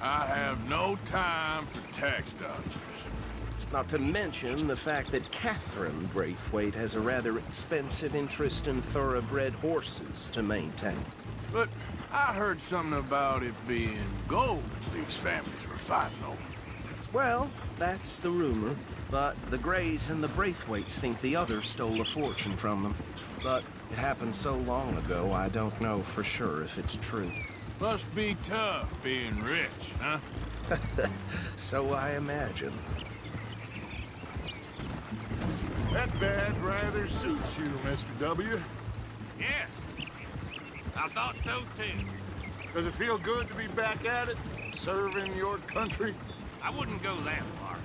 I have no time for tax dodgers. Not to mention the fact that Catherine Braithwaite has a rather expensive interest in thoroughbred horses to maintain. But I heard something about it being gold these families were fighting over. Well, that's the rumor. But the Grays and the Braithwaites think the others stole a fortune from them. But it happened so long ago, I don't know for sure if it's true. Must be tough being rich, huh? So I imagine. That badge rather suits you, Mr. W. Yes. I thought so, too. Does it feel good to be back at it, serving your country? I wouldn't go that far.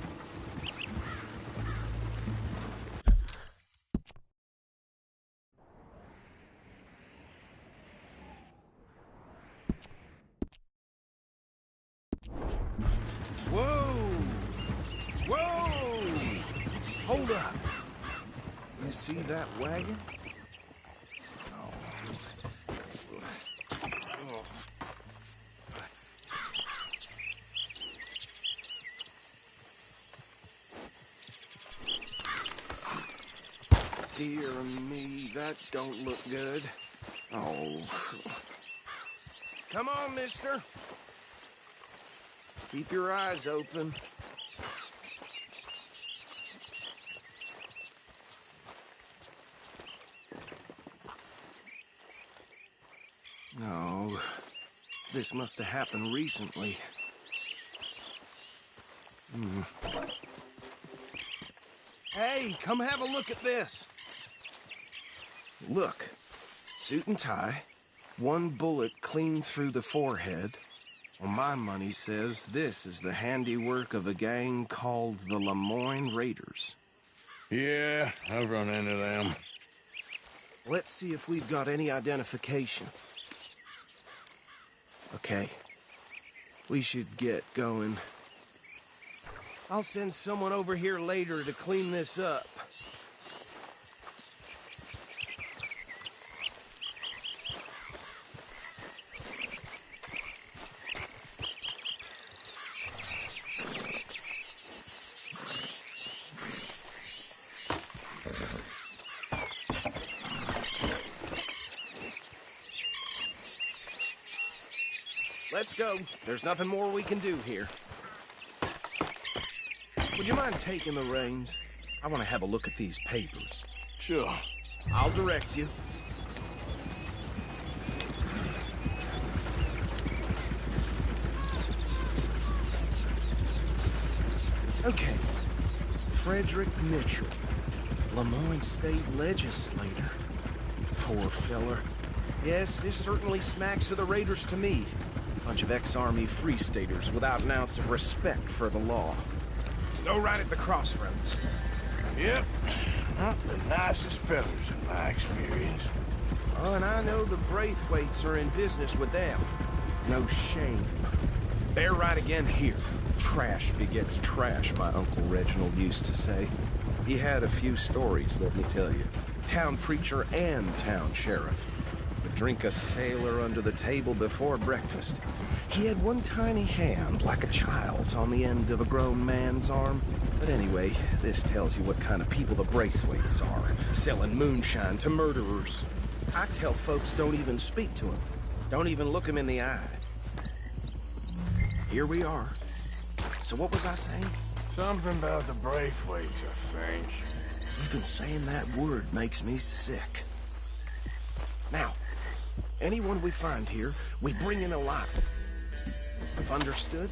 Whoa! Whoa! Hold up. You see that wagon? dear me, that don't look good. Oh. Come on, mister. Keep your eyes open. Oh, this must have happened recently. Hey, come have a look at this. Look, suit and tie, one bullet clean through the forehead. Well, my money says this is the handiwork of a gang called the Lemoyne Raiders. Yeah, I've run into them. Let's see if we've got any identification. Okay, we should get going. I'll send someone over here later to clean this up. Let's go. There's nothing more we can do here. Would you mind taking the reins? I want to have a look at these papers. Sure. I'll direct you. Okay. Frederick Mitchell, Lemoyne State Legislator. Poor feller. Yes, this certainly smacks of the Raiders to me. Bunch of ex-Army Free Staters without an ounce of respect for the law. Go right at the crossroads. Yep. Not the nicest fellas in my experience. Oh, and I know the Braithwaites are in business with them. No shame. They're right again here. Trash begets trash, my Uncle Reginald used to say. He had a few stories, let me tell you. Town preacher and town sheriff. Would drink a sailor under the table before breakfast. He had one tiny hand, like a child's, on the end of a grown man's arm. But anyway, this tells you what kind of people the Braithwaites are. Selling moonshine to murderers. I tell folks don't even speak to them. Don't even look them in the eye. Here we are. So what was I saying? Something about the Braithwaites, I think. Even saying that word makes me sick. Now, anyone we find here, we bring in alive. If understood,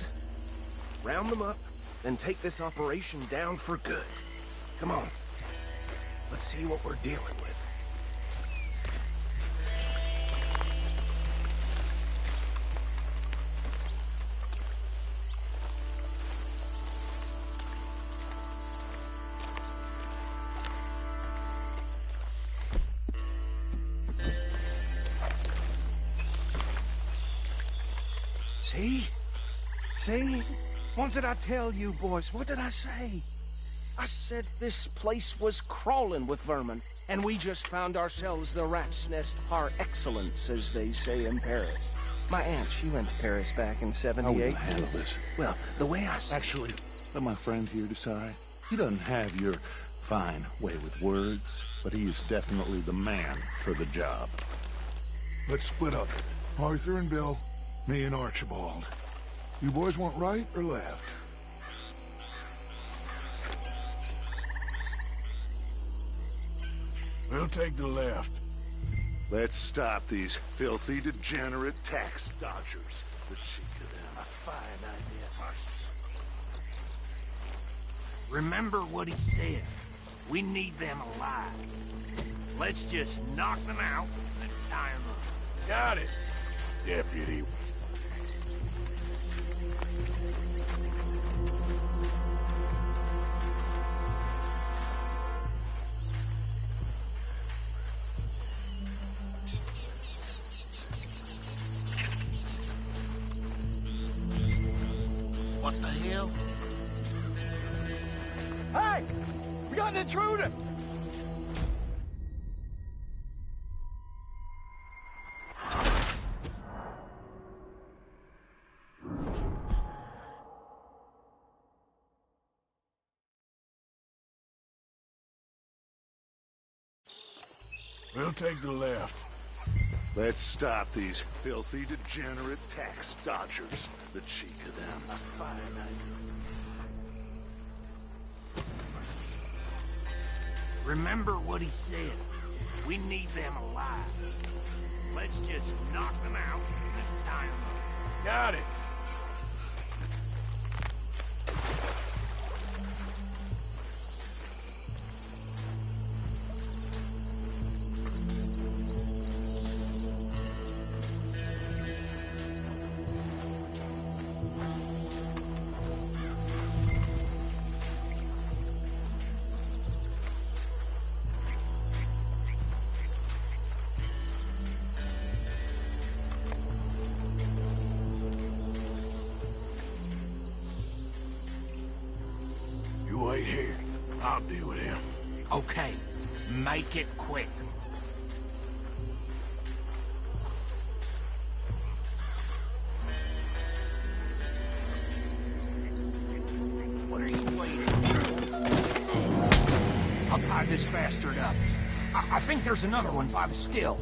round them up, then take this operation down for good. Come on. Let's see what we're dealing with. See? See? What did I tell you, boys? What did I say? I said this place was crawling with vermin, and we just found ourselves the rat's nest par excellence, as they say in Paris. My aunt, she went to Paris back in '78. How will you handle this? Well, the way I... Actually, let my friend here decide. He doesn't have your fine way with words, but he is definitely the man for the job. Let's split up. Arthur and Bill, me and Archibald. You boys want right or left? We'll take the left. Let's stop these filthy, degenerate tax dodgers. The cheek of them. A fine idea, Arthur. Remember what he said. We need them alive. Let's just knock them out and tie them up. Got it, Deputy. What the hell? Hey! We got an intruder! We'll take the left. Let's stop these filthy, degenerate tax dodgers. The cheek of them. A fine idea. Remember what he said. We need them alive. Let's just knock them out and tie them up. Got it. You wait here. I'll deal with him. Okay, make it quick. What are you waiting for? I'll tie this bastard up. I think there's another one by the still.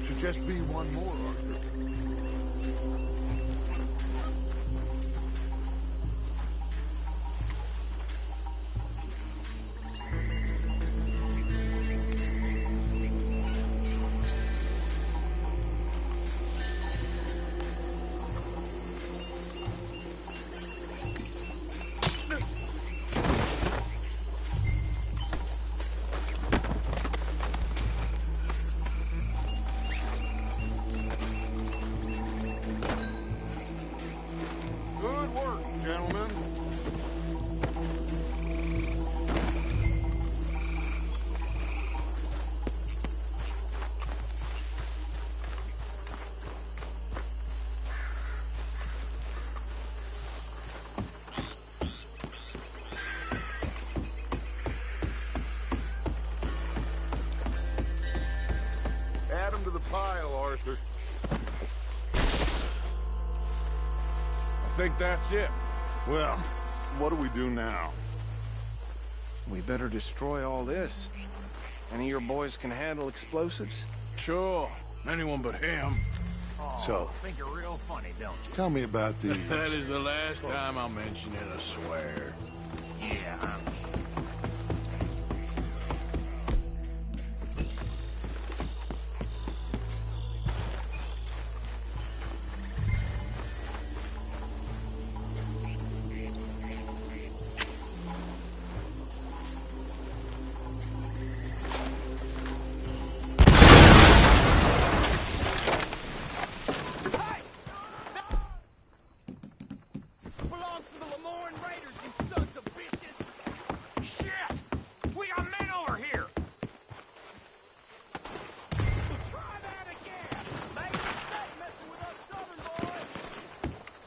Should just be one more, Arthur. Good work, gentlemen. Add them to the pile, Arthur. I think that's it. Well, what do we do now? We better destroy all this. Any of your boys can handle explosives? Sure. Anyone but him. Oh, So- think you're real funny, don't you? Tell me about these. That is the last time I'll mention it, I swear. Yeah, Belongs to the Lemoyne Raiders, you sons of bitches! Shit! We got men over here! Try that again! Make a mistake messing with us southern boys!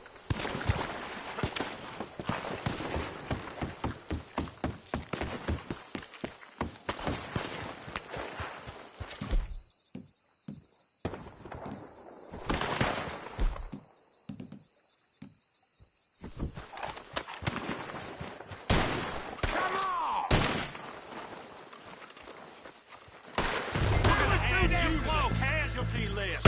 Come on! Let's do them low casualty list!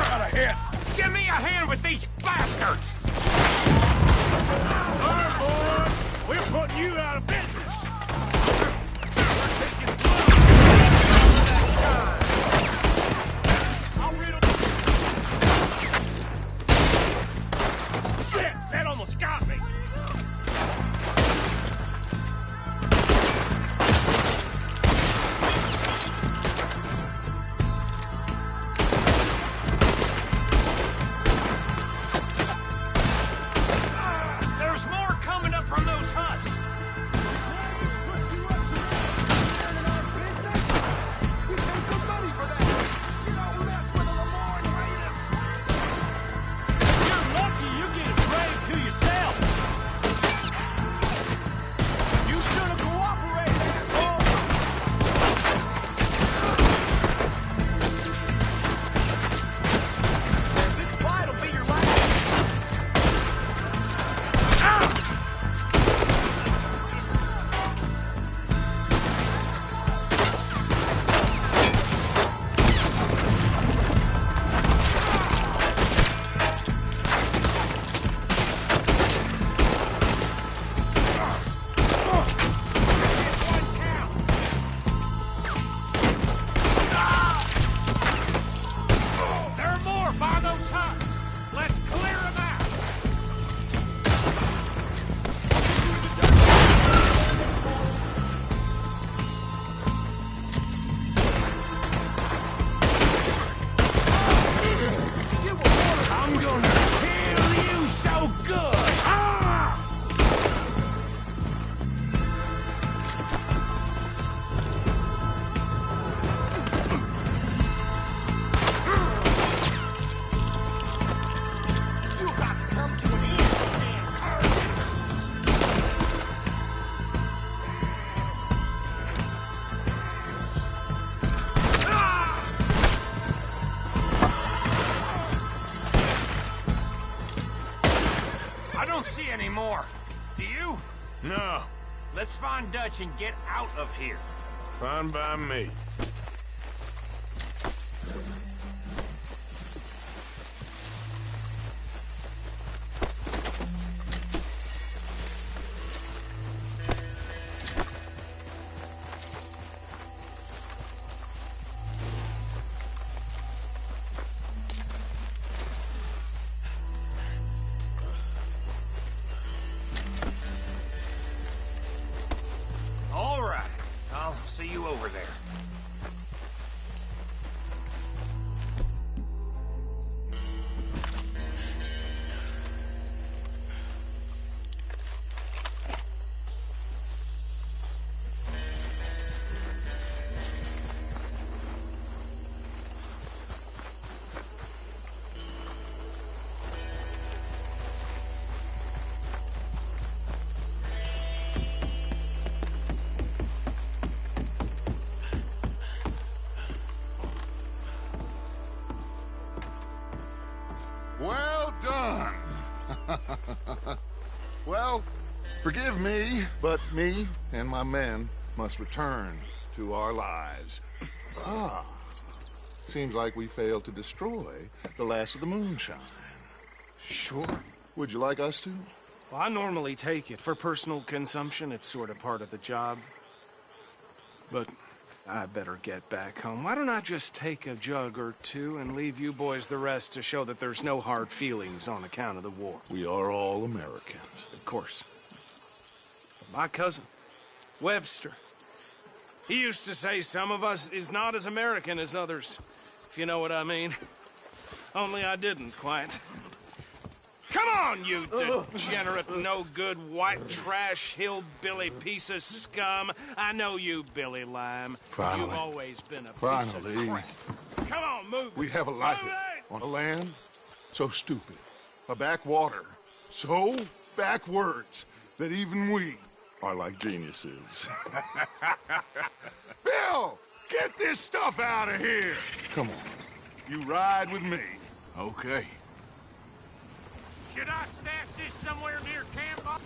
Got a hit! Give me a hand with these bastards! All right, boys! We're putting you out of business! Shit! That almost got me! There's more Do you? No, Let's find Dutch and get out of here. fine by me. All right. I'll see you over there. Well done. Well, forgive me, but me and my men must return to our lives. Ah, seems like we failed to destroy the last of the moonshine. Sure. Would you like us to? Well, I normally take it. For personal consumption, it's sort of part of the job. But I better get back home. Why don't I just take a jug or two and leave you boys the rest to show that there's no hard feelings on account of the war? We are all Americans. Of course. My cousin, Webster, he used to say some of us is not as American as others, if you know what I mean. Only I didn't quite. Come on, you degenerate, no-good, white trash, hillbilly piece of scum. I know you, Billy Lime. Finally. You've always been a piece Finally. of crap. Come on, move it. We have a life Move it! on a land so stupid, a backwater so backwards that even we are like geniuses. Bill, get this stuff out of here. Come on, you ride with me. Okay. Should I stash this somewhere near camp?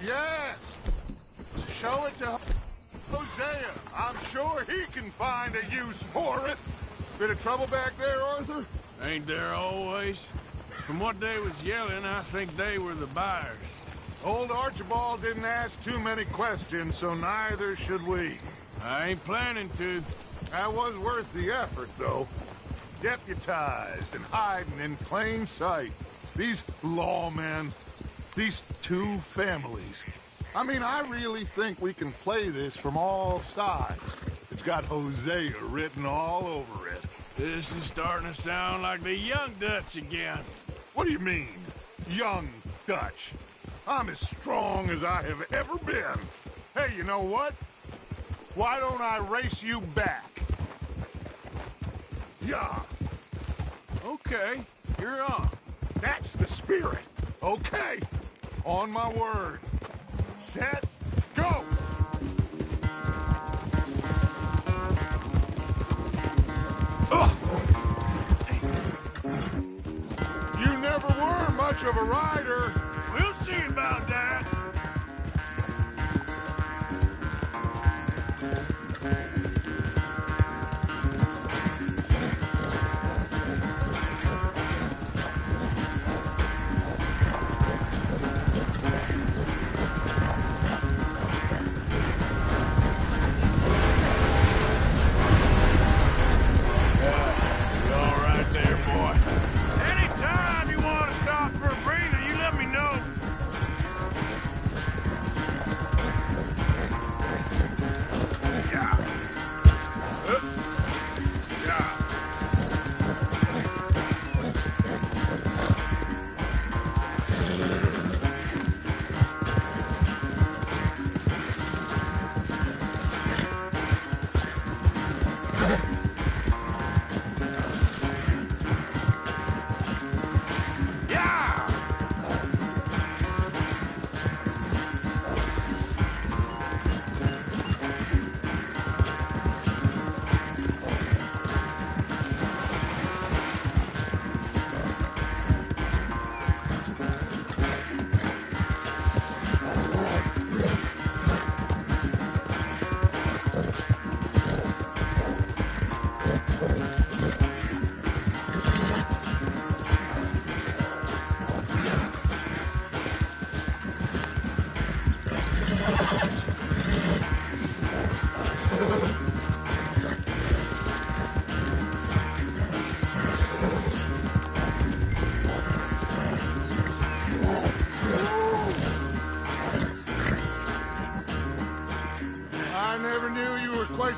Yes, show it to Hosea. I'm sure he can find a use for it. Bit of trouble back there, Arthur? Ain't there always? From what they was yelling, I think they were the buyers. Old Archibald didn't ask too many questions, so neither should we. I ain't planning to. That was worth the effort, though. Deputized and hiding in plain sight. These lawmen, these two families. I mean, I really think we can play this from all sides. It's got Hosea written all over it. This is starting to sound like the young Dutch again. What do you mean, young Dutch? I'm as strong as I have ever been. Hey, you know what? Why don't I race you back? Yeah. Okay, you're on. That's the spirit. Okay. On my word. Set, go! You never were much of a rider. We'll see about that.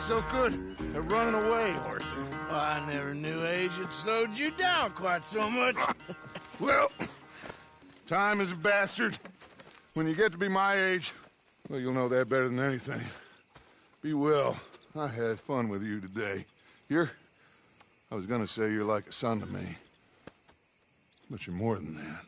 so good at running away, Arthur. Well, I never knew age had slowed you down quite so much. Well, time is a bastard. When you get to be my age, well, you'll know that better than anything. Be well. I had fun with you today. I was gonna say you're like a son to me. But you're more than that.